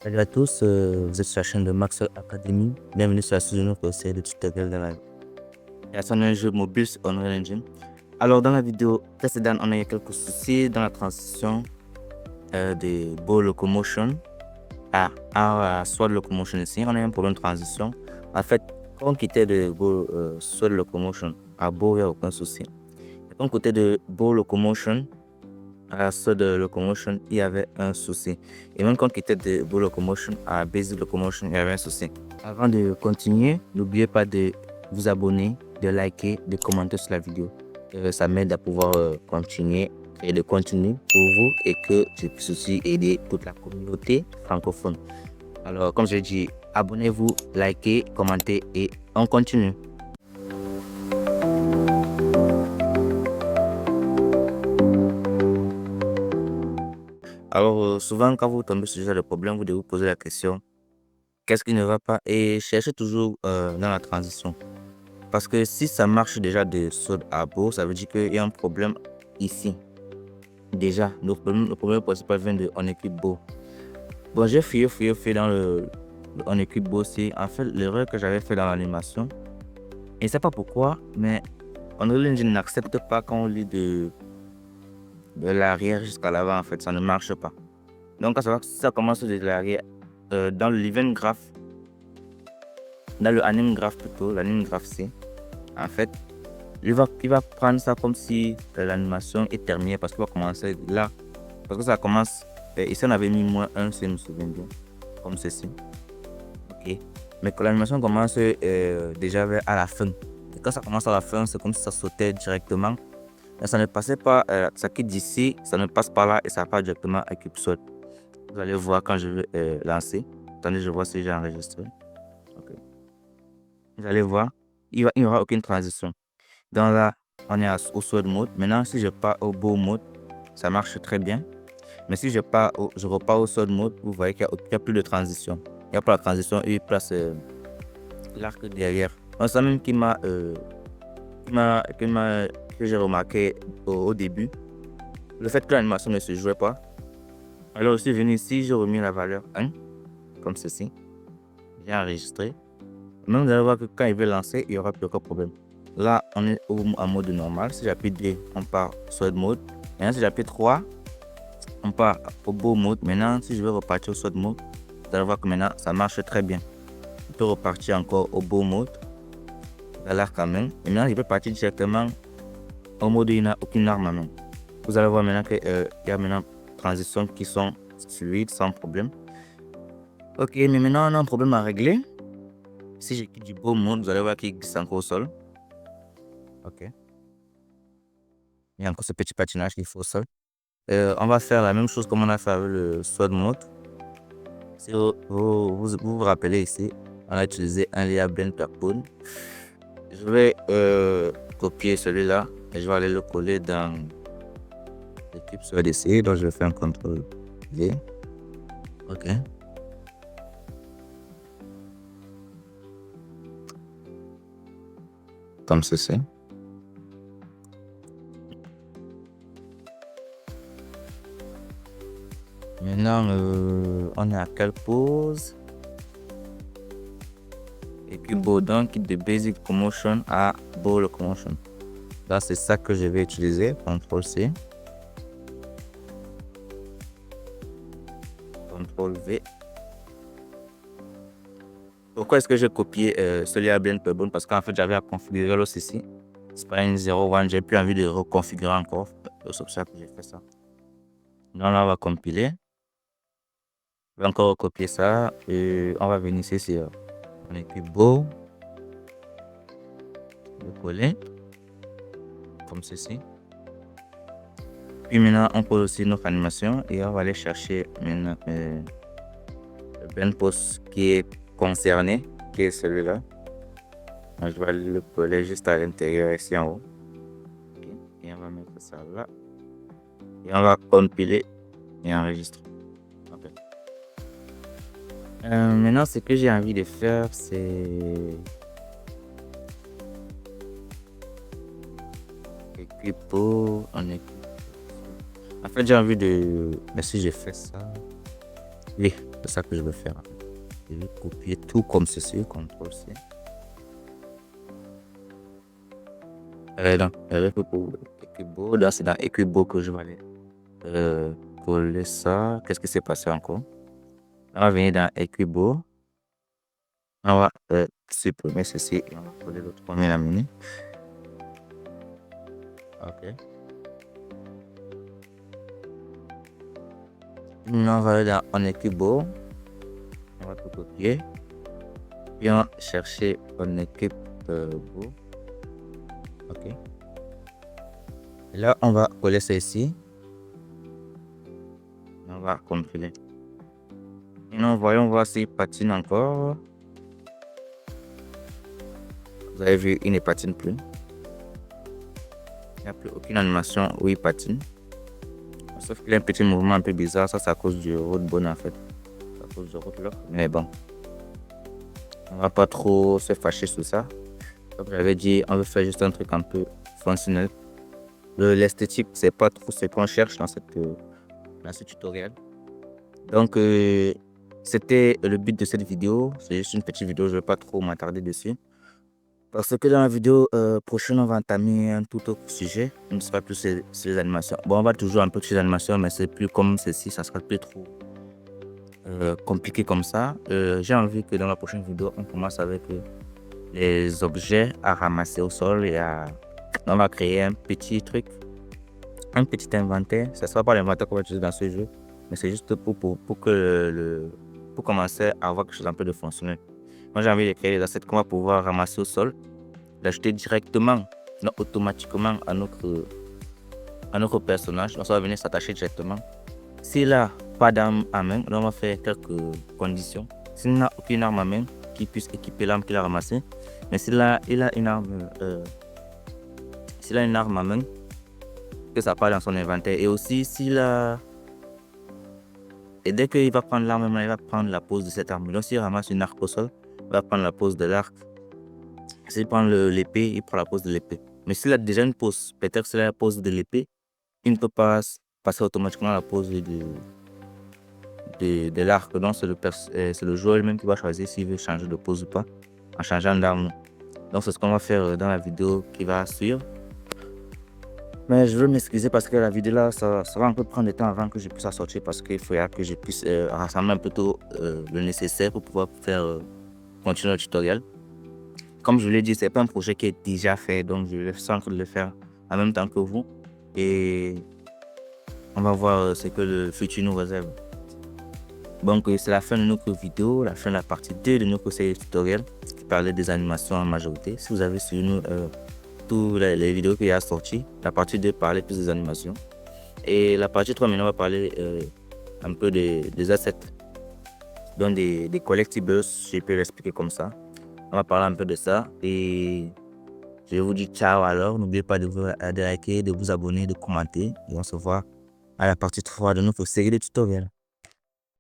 Salut à tous, vous êtes sur la chaîne de Maxwell Academy. Bienvenue sur la suite de notre série de tutoriels dans la création d'un jeu mobile sur Unreal Engine. Alors, dans la vidéo précédente, on a eu quelques soucis dans la transition de Bow Locomotion à Sword Locomotion ici. On a eu un problème de transition. En fait, quand on quittait de Sword Locomotion à Bow, il n'y a aucun souci. Et quand on quittait de Bow Locomotion à Sword Locomotion, il y avait un souci. Et même quand on quittait de Bow Locomotion à Basic Locomotion, il y avait un souci. Avant de continuer, n'oubliez pas de vous abonner, de liker, de commenter sur la vidéo. Ça m'aide à pouvoir continuer et de continuer pour vous et que je puisse aussi aider toute la communauté francophone. Alors, comme je l'ai dit, abonnez-vous, likez, commentez et on continue. Alors, souvent, quand vous tombez sur ce genre de problème, vous devez vous poser la question, qu'est-ce qui ne va pas? Et cherchez toujours dans la transition. Parce que si ça marche déjà de Sword à Bow, ça veut dire qu'il y a un problème ici. Déjà, le problème principal vient de On équipe Bow. Bon, j'ai fouillé dans le On équipe Bow. C'est en fait l'erreur que j'avais fait dans l'animation. Et je ne sais pas pourquoi, mais Unreal Engine n'accepte pas quand on lit de l'arrière jusqu'à l'avant. En fait, ça ne marche pas. Donc, à savoir que ça commence de l'arrière, dans le Living Graph, dans le Anime Graph plutôt, l'Anime Graph C, en fait, il va prendre ça comme si l'animation est terminée parce qu'il va commencer là. Parce que ça commence, ici on avait mis -1 si je me souviens bien, comme ceci. Ok. Mais que l'animation commence déjà à la fin. Et quand ça commence à la fin, c'est comme si ça sautait directement. Mais ça ne passait pas, ça quitte d'ici, ça ne passe pas là et ça part directement à Cubesword. Vous allez voir quand je vais lancer. Attendez, je vois si j'ai enregistré. Ok. Vous allez voir, il n'y aura aucune transition. Donc là, on est au Sword mode. Maintenant, si je pars au Bow mode, ça marche très bien. Mais si je repars au Sword mode, vous voyez qu'il n'y a plus de transition. Il n'y a pas la transition et il place l'arc derrière. C'est ça même que j'ai remarqué au début. Le fait que l'animation ne se jouait pas. Alors, je suis venu ici, j'ai remis la valeur 1, comme ceci. J'ai enregistré. Maintenant, vous allez voir que quand il veut lancer, il n'y aura plus aucun problème. Là, on est en mode normal. Si j'appuie D, on part Sword mode. Maintenant, si j'appuie 3, on part au Bow mode. Maintenant, si je veux repartir au Sword mode, vous allez voir que maintenant, ça marche très bien. Je peux repartir encore au Bow mode. Dans l'arc à main. Et maintenant, je peux partir directement au mode où il n'y a aucune arme à main. Vous allez voir maintenant qu'il y a maintenant transitions qui sont fluides, sans problème. Ok, mais maintenant, on a un problème à régler. Si je quitte du Bow mode, vous allez voir qu'il glisse encore au sol. Ok. Il y a encore ce petit patinage qu'il faut au sol. On va faire la même chose comme on a fait avec le Sword mode. Si vous rappelez ici, on a utilisé un layer blend backbone. Je vais copier celui-là et je vais aller le coller dans l'équipe sur DC. Donc je vais faire un CTRL V. Ok. Comme ceci. Maintenant, on est à quelle pause? Et puis Bow, donc de Basic Locomotion à Bow Locomotion. Là, c'est ça que je vais utiliser. CTRL C. CTRL V. Pourquoi est-ce que j'ai copié celui-là blend backbone? Parce qu'en fait, j'avais à configurer l'os ici. Spine 01, j'ai plus envie de reconfigurer encore. C'est pour ça que j'ai fait ça. Donc là, on va compiler. Je vais encore recopier ça et on va venir ici sur on écrit Bow. Le coller comme ceci. Puis maintenant, on pose aussi notre animation et on va aller chercher maintenant le blend post qui est concerné, qui est celui-là. Je vais aller le coller juste à l'intérieur ici en haut. Okay. Et on va mettre ça là. Et on va compiler et enregistrer. Okay. Maintenant, ce que j'ai envie de faire, c'est équipo, on équipe. En fait, j'ai envie de. Mais si j'ai fait ça. Oui. C'est ça que je vais faire. Je vais copier tout comme ceci, CTRL-C. Avec Equibo, là c'est dans Equibo que je vais aller coller ça. Qu'est-ce qui s'est passé encore? On va venir dans Equibo. On va supprimer ceci et on va coller l'autre premier laminé. Ok. Maintenant, on va aller dans On Equibo. On va tout copier. Puis on va chercher On Equibo. Ok. Et là, on va coller ça ici. On va compiler. Maintenant, voyons voir s'il patine encore. Vous avez vu, il ne patine plus. Il n'y a plus aucune animation où il patine. Sauf qu'il a un petit mouvement un peu bizarre. Ça, c'est à cause du roadbone en fait. C'est à cause du roadlock. Mais bon. On va pas trop se fâcher sur ça. Comme j'avais dit, on veut faire juste un truc un peu fonctionnel. L'esthétique, c'est pas trop ce qu'on cherche dans ce tutoriel. Donc, c'était le but de cette vidéo. C'est juste une petite vidéo, je ne vais pas trop m'attarder dessus. Parce que dans la vidéo prochaine, on va entamer un tout autre sujet. On ne sera plus sur les animations. Bon, on va toujours un peu sur les animations, mais c'est plus comme ceci. Ça sera plus trop compliqué comme ça. J'ai envie que dans la prochaine vidéo, on commence avec les objets à ramasser au sol. Et on va créer un petit truc, un petit inventaire. Ça ne sera pas l'inventaire qu'on va utiliser dans ce jeu, mais c'est juste pour commencer à avoir quelque chose un peu de fonctionnel. Moi, j'ai envie de créer des assets qu'on va pouvoir ramasser au sol, l'ajouter directement, non automatiquement à notre personnage. Donc, ça va venir s'attacher directement. S'il n'a pas d'arme à main, on va faire quelques conditions. S'il n'a aucune arme à main, qu'il puisse équiper l'arme qu'il a ramassée. Mais s'il a une arme, à main, que ça part dans son inventaire. Et aussi, et dès qu'il va prendre l'arme, il va prendre la pose de cette arme. Donc, s'il ramasse une arc au sol, il va prendre la pose de l'arc. S'il prend l'épée, il prend la pose de l'épée. Mais s'il a déjà une pose, peut-être s'il a la pose de l'épée, il ne peut pas passer automatiquement à la pose de l'arc. Donc, c'est le joueur lui-même qui va choisir s'il veut changer de pose ou pas, en changeant d'arme. Donc, c'est ce qu'on va faire dans la vidéo qui va suivre. Mais je veux m'excuser parce que la vidéo là, ça va un peu prendre du temps avant que je puisse la sortir parce qu'il faudra que je puisse rassembler un peu tout le nécessaire pour pouvoir faire continuer le tutoriel. Comme je l'ai dit, c'est pas un projet qui est déjà fait, donc je vais en train de le faire en même temps que vous. Et on va voir ce que le futur nous réserve. Donc c'est la fin de notre vidéo, la fin de la partie 2 de notre série tutoriel qui parlait des animations en majorité. Si vous avez suivi nous, toutes les vidéos qu'il y a sorties, la partie 2 parlait plus des animations. Et la partie 3 maintenant on va parler un peu des assets, donc des collectibles, je peux l'expliquer comme ça. On va parler un peu de ça et je vous dis ciao alors. N'oubliez pas de liker, de vous abonner, de commenter et on se voit à la partie 3 de notre série de tutoriels.